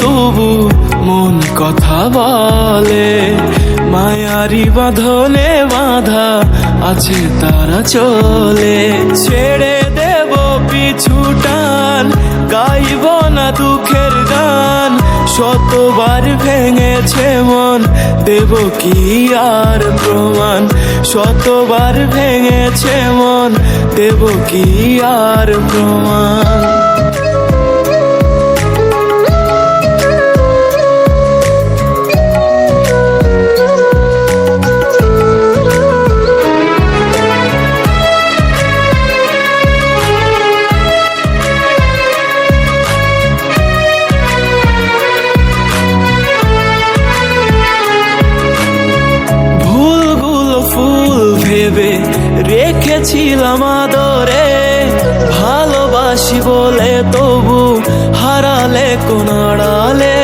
তবু মন কথা বলে, মায়ারি বাঁধনে বাঁধা আছে তারা চলে। ছেড়ে দেব পিছু টান, গাইব না দুঃখের গান, শতবার ভেঙেছে মন, দেব কি আর প্রমাণ। শতবার ভেঙেছে মন, দেব কি আর প্রমাণ। ভেবে রেখেছিলাম আদরে, ভালোবাসি বলে তবু হারালে কোন আড়ালে।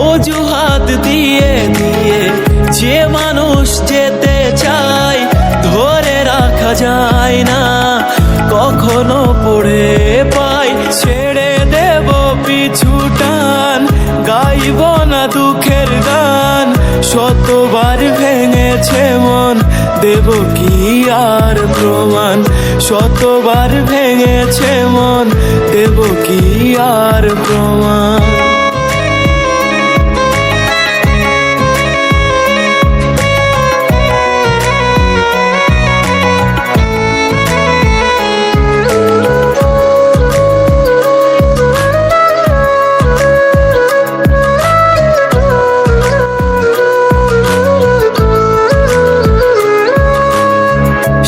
অজুহাত দিয়ে দিয়ে যে মানুষ যেতে চায়, ধরে রাখা যায় না, কখনো পড়ে পাই। ছেড়ে দেব পিছু টান, গাইব না দুঃখের গান, শতবার ভেঙেছে মন, দেব কি আর প্রমাণ। শতবার ভেঙেছে মন, দেব কি আর প্রমাণ।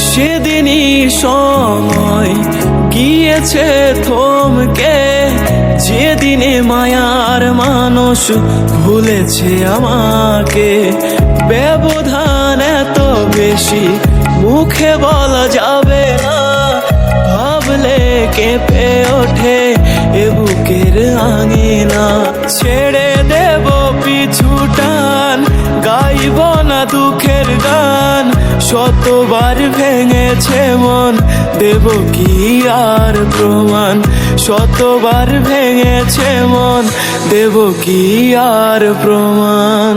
সেদিনই সময় গিয়েছে থমকে, যেদিনে মায়ার মানুষ ভুলেছে আমাকে। ব্যবধান এত বেশি মুখে বলা যাবে না, ভাবলে কেঁপে ওঠে এ বুকের আঙিনা। ছেড়ে দেব পিছু টান, গাইব না দুঃখের গান, শতবার ভেঙেছে মন, দেব কি আর প্রমাণ। শতবার ভেঙেছে মন, দেব কি আর প্রমাণ।